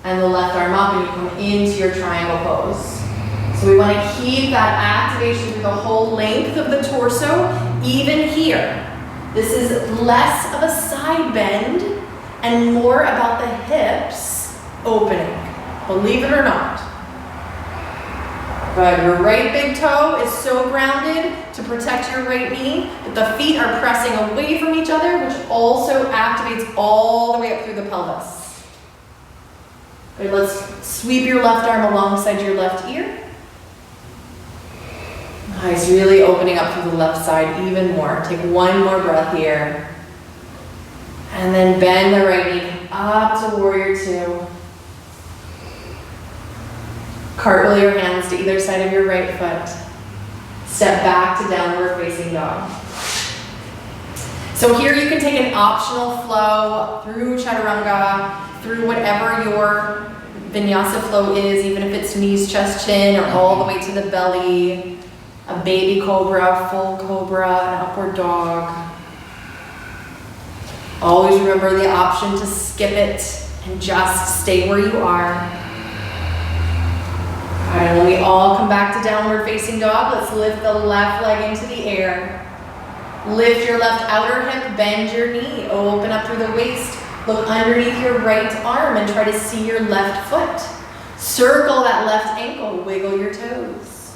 and the left arm up and you come into your triangle pose. So we want to keep that activation through the whole length of the torso, even here. This is less of a side bend and more about the hips opening, believe it or not. Good, your right big toe is so grounded to protect your right knee, but the feet are pressing away from each other, which also activates all the way up through the pelvis. Good, let's sweep your left arm alongside your left ear. Nice, really opening up through the left side even more. Take one more breath here. And then bend the right knee up to warrior two. Cartwheel your hands to either side of your right foot. Step back to downward facing dog. So here you can take an optional flow through chaturanga, through whatever your Vinyasa flow is, even if it's knees, chest, chin, or all the way to the belly. A baby cobra, full cobra, an upward dog. Always remember the option to skip it and just stay where you are. All right, when we all come back to downward facing dog, let's lift the left leg into the air. Lift your left outer hip, bend your knee, open up through the waist. Look underneath your right arm and try to see your left foot. Circle that left ankle, wiggle your toes.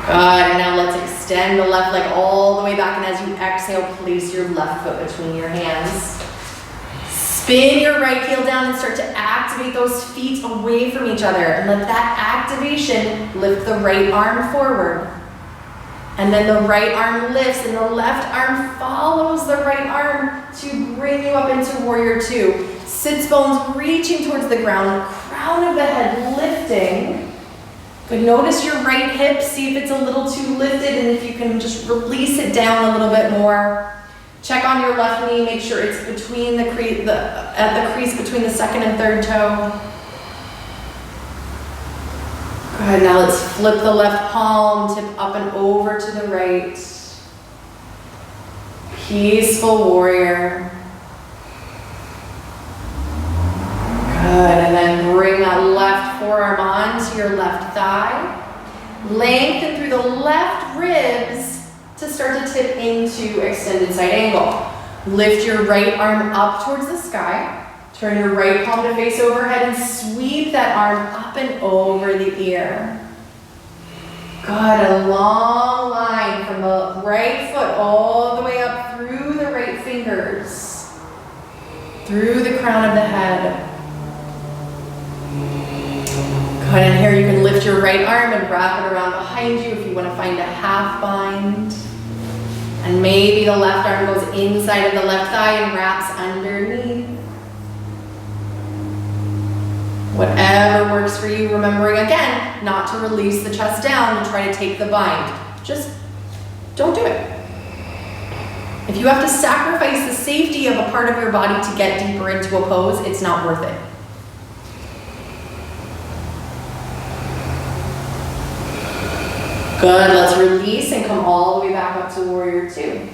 Good, and now let's extend the left leg all the way back, and as you exhale, place your left foot between your hands. Spin your right heel down and start to activate those feet away from each other, and let that activation lift the right arm forward. And then the right arm lifts and the left arm follows the right arm to bring you up into warrior two. Sits bones reaching towards the ground, crown of the head lifting. But notice your right hip, see if it's a little too lifted, and if you can just release it down a little bit more. Check on your left knee, make sure it's between at the crease between the second and third toe. Good, now let's flip the left palm, tip up and over to the right. Peaceful warrior. Good, and then bring that left forearm onto your left thigh. Lengthen through the left ribs to start to tip into extended side angle. Lift your right arm up towards the sky. Turn your right palm to face overhead and sweep that arm up and over the ear. Good, a long line from the right foot all the way up through the right fingers, through the crown of the head. Good, and here you can lift your right arm and wrap it around behind you if you want to find a half bind. And maybe the left arm goes inside of the left thigh and wraps underneath. Whatever works for you, remembering again, not to release the chest down and try to take the bind. Just don't do it. If you have to sacrifice the safety of a part of your body to get deeper into a pose, it's not worth it. Good, let's release and come all the way back up to warrior two.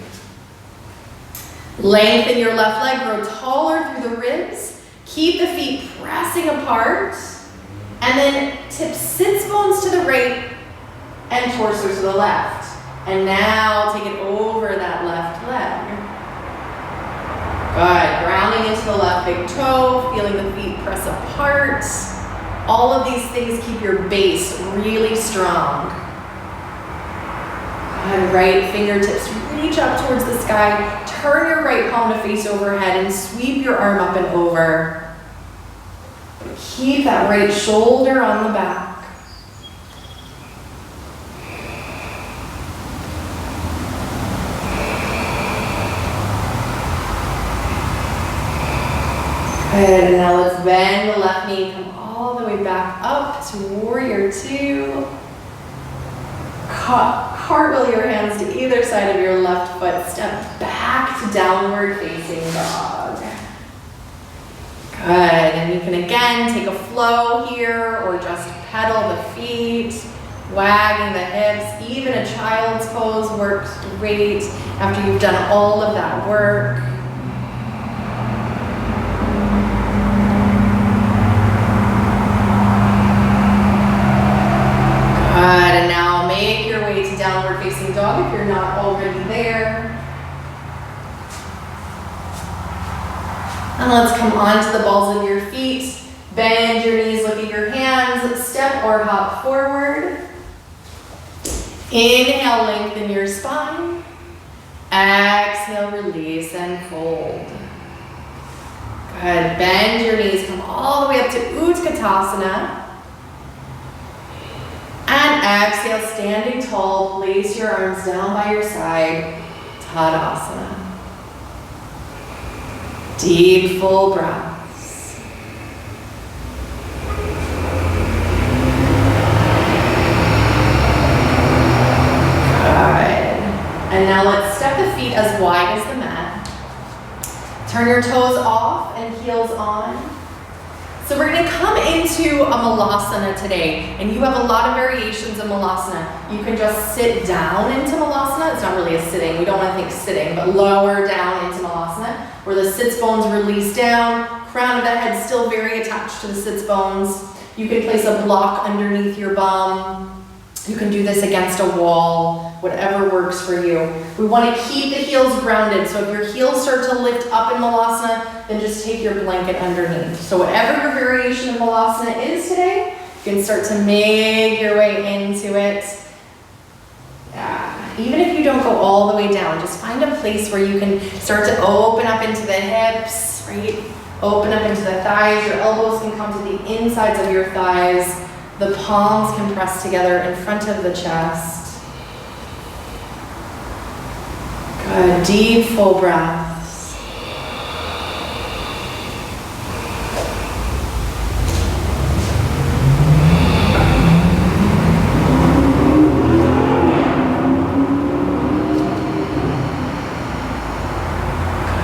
Lengthen your left leg, grow taller through the ribs. Keep the feet pressing apart. And then tip sits bones to the right and torso to the left. And now take it over that left leg. Good, grounding into the left big toe, feeling the feet press apart. All of these things keep your base really strong. And right fingertips reach up towards the sky. Turn your right palm to face overhead and sweep your arm up and over. Keep that right shoulder on the back. Good, and now let's bend the left knee, come all the way back up to warrior two. Cartwheel your hands to either side of your left foot. Step back to downward facing dog. Good, and you can again take a flow here or just pedal the feet, wagging the hips. Even a child's pose works great after you've done all of that work. Good, and now make your way to downward facing dog if you're not already there. And let's come onto the balls of your feet. Bend your knees, look at your hands, step or hop forward. Inhale, lengthen your spine. Exhale, release and fold. Good, bend your knees, come all the way up to Utkatasana. And exhale, standing tall, place your arms down by your side, Tadasana. Deep, full breaths. Good. And now let's step the feet as wide as the mat. Turn your toes off and heels on. So we're going to come into a Malasana today, and you have a lot of variations of Malasana. You can just sit down into Malasana. It's not really a sitting. We don't want to think sitting, but lower down into Malasana, where the sits bones release down, crown of the head still very attached to the sits bones. You can place a block underneath your bum. You can do this against a wall, whatever works for you. We want to keep the heels grounded, so if your heels start to lift up in Malasana, then just take your blanket underneath. So whatever your variation of Malasana is today, you can start to make your way into it. Even if you don't go all the way down, just find a place where you can start to open up into the hips, right? Open up into the thighs. Your elbows can come to the insides of your thighs. The palms can press together in front of the chest. Good, deep, full breaths.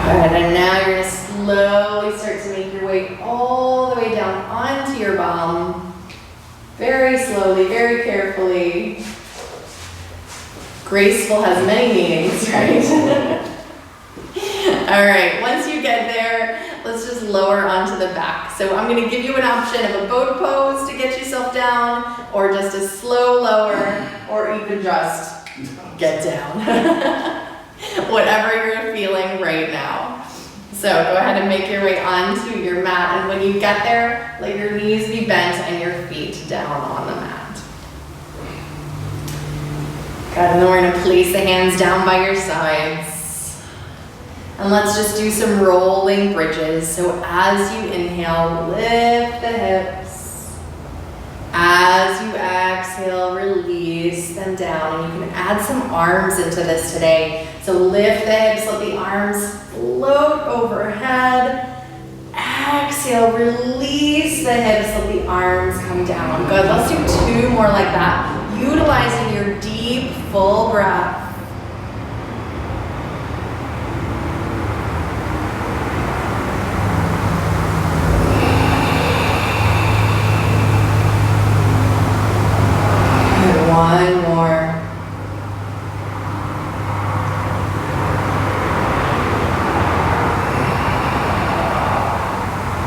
Good, and now you're going to slowly start to make your way all the way down onto your bum. Very slowly, very carefully. Graceful has many meanings, right? All right, once you get there, let's just lower onto the back. So I'm going to give you an option of a boat pose to get yourself down, or just a slow lower, or even just get down. Whatever you're feeling right now. So go ahead and make your way onto your mat, and when you get there, let your knees be bent and your feet down on the mat. Good, and then we're going to place the hands down by your sides. And let's just do some rolling bridges. So as you inhale, lift the hips. As you exhale, release them down. And you can add some arms into this today. So lift the hips, let the arms float overhead. Exhale, release the hips, let the arms come down. Good, let's do 2 more like that. Utilizing your deep, full breath. Good, 1 more.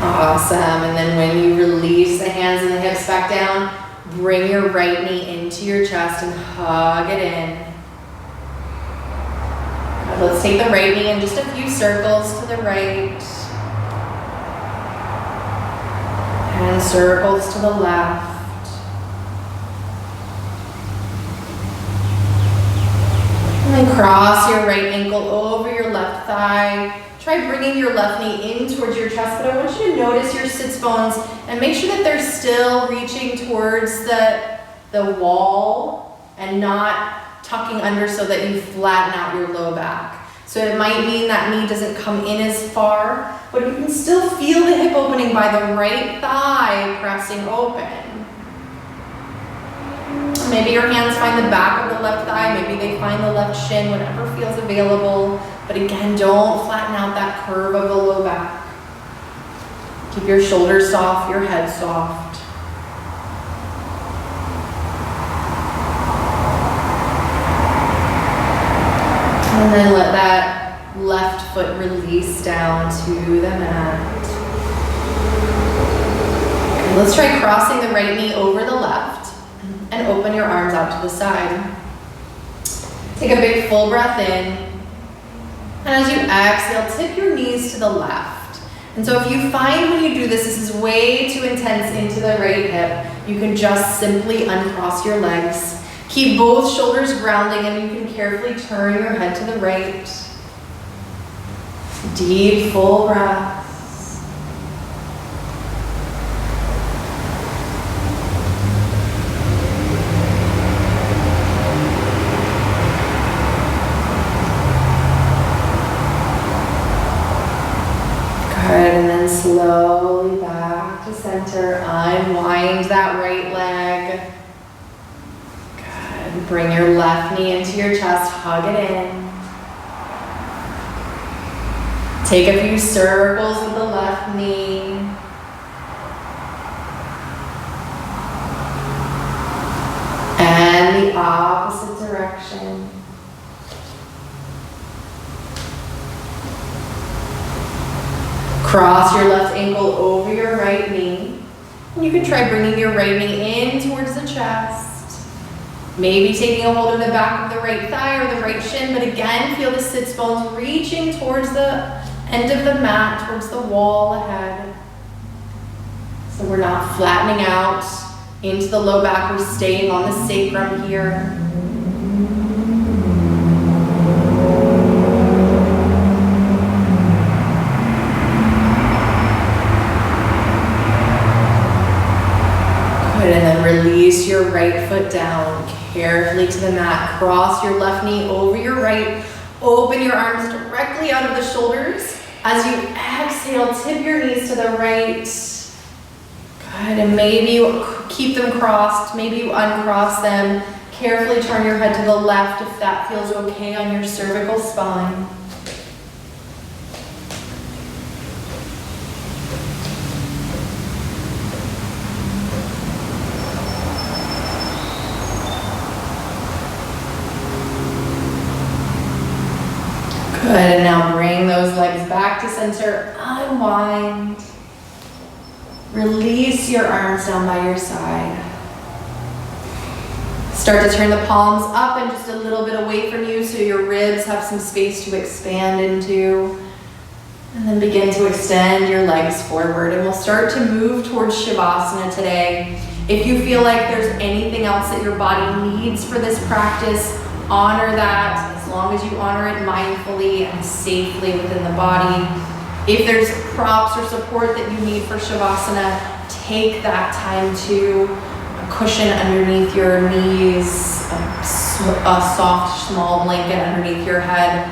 Awesome, and then when you release the hands and the hips back down, bring your right knee into your chest and hug it in. Let's take the right knee in just a few circles to the right. And circles to the left. And then cross your right ankle over your left thigh. Try bringing your left knee in towards your chest, but I want you to notice your sits bones and make sure that they're still reaching towards the wall and not tucking under so that you flatten out your low back. So it might mean that knee doesn't come in as far, but you can still feel the hip opening by the right thigh pressing open. Maybe your hands find the back of the left thigh, maybe they find the left shin, whatever feels available. But again, don't flatten out that curve of the low back. Keep your shoulders soft, your head soft. And then let that left foot release down to the mat. Okay, let's try crossing the right knee over the left and open your arms out to the side. Take a big full breath in. And as you exhale, tip your knees to the left. And so if you find when you do this, this is way too intense into the right hip, you can just simply uncross your legs. Keep both shoulders grounding and you can carefully turn your head to the right. Deep, full breaths. Good, and then slowly back to center. Unwind that right leg. Good. Bring your left knee into your chest. Hug it in. Take a few circles with the left knee. And the opposite direction. Cross your left ankle over your right knee. And you can try bringing your right knee in towards the chest. Maybe taking a hold of the back of the right thigh or the right shin, but again, feel the sits bones reaching towards the end of the mat, towards the wall ahead. So we're not flattening out into the low back, we're staying on the sacrum here. Good, and then release your right foot down carefully to the mat. Cross your left knee over your right. Open your arms directly out of the shoulders. As you exhale, tip your knees to the right. Good, and maybe you keep them crossed, maybe you uncross them. Carefully turn your head to the left if that feels okay on your cervical spine. Good, and now bring those legs back to center, unwind. Release your arms down by your side. Start to turn the palms up and just a little bit away from you so your ribs have some space to expand into. And then begin to extend your legs forward, and we'll start to move towards Shavasana today. If you feel like there's anything else that your body needs for this practice, honor that, as long as you honor it mindfully and safely within the body. If there's props or support that you need for Shavasana, take that time to a cushion underneath your knees, a soft, small blanket underneath your head.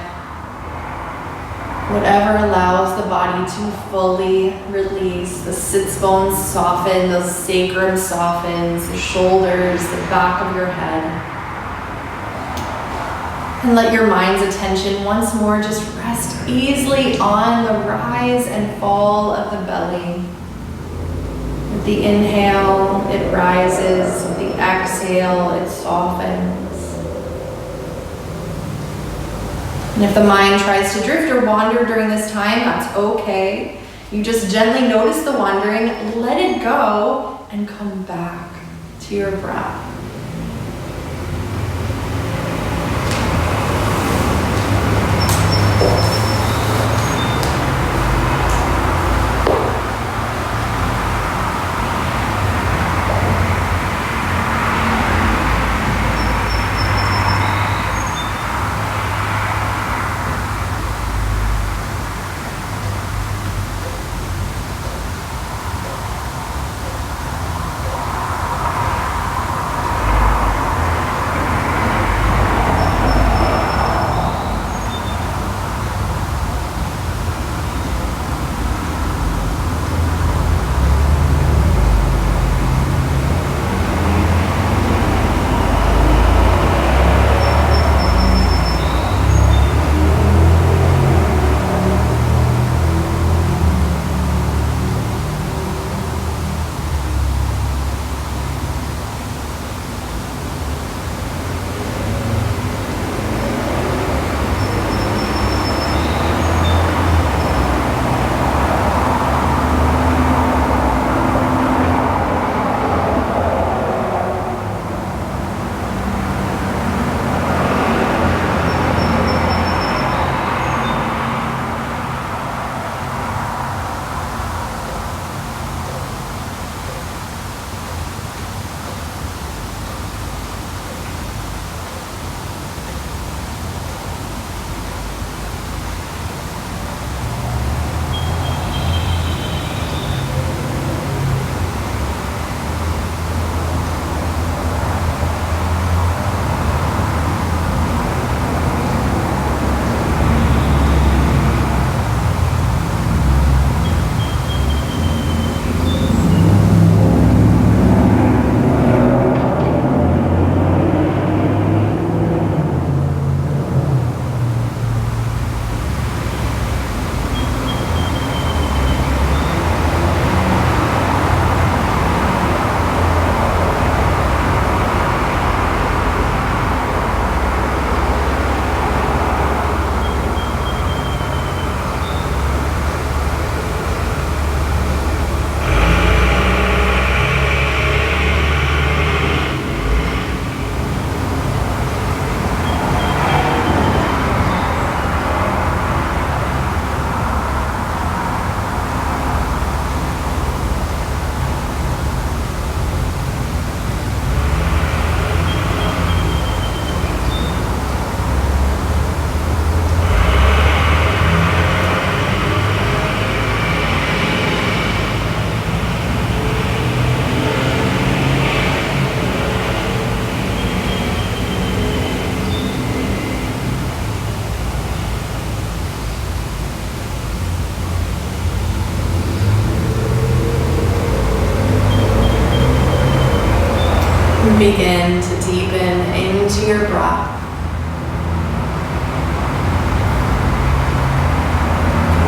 Whatever allows the body to fully release. The sits bones soften, the sacrum softens, the shoulders, the back of your head. And let your mind's attention once more just rest easily on the rise and fall of the belly. With the inhale, it rises. With the exhale, it softens. And if the mind tries to drift or wander during this time, that's okay. You just gently notice the wandering, let it go, and come back to your breath. Begin to deepen into your breath.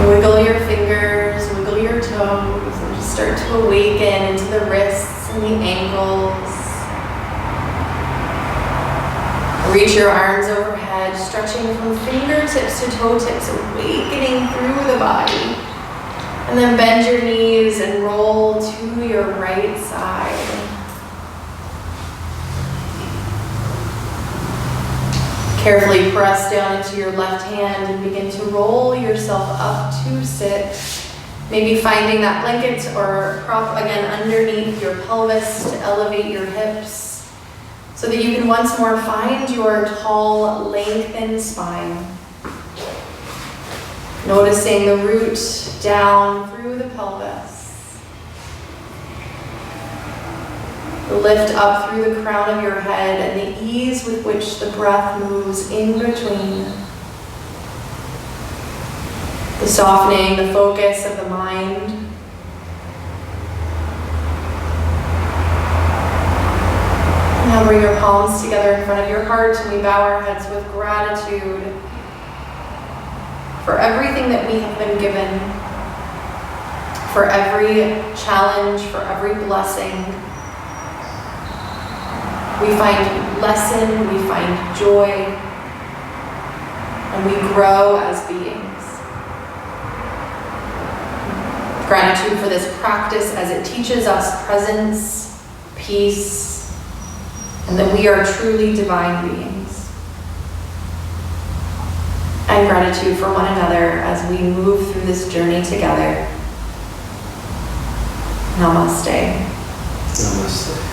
Wiggle your fingers, wiggle your toes, and just start to awaken into the wrists and the ankles. Reach your arms overhead, stretching from fingertips to toe tips, awakening through the body. And then bend your knees and roll to your right side. Carefully press down into your left hand and begin to roll yourself up to sit. Maybe finding that blanket or prop again underneath your pelvis to elevate your hips so that you can once more find your tall, lengthened spine. Noticing the root down through the pelvis. The lift up through the crown of your head and the ease with which the breath moves in between. The softening, the focus of the mind. Now bring your palms together in front of your heart and we bow our heads with gratitude for everything that we have been given, for every challenge, for every blessing. We find lesson, we find joy, and we grow as beings. Gratitude for this practice as it teaches us presence, peace, and that we are truly divine beings. And gratitude for one another as we move through this journey together. Namaste.
Namaste.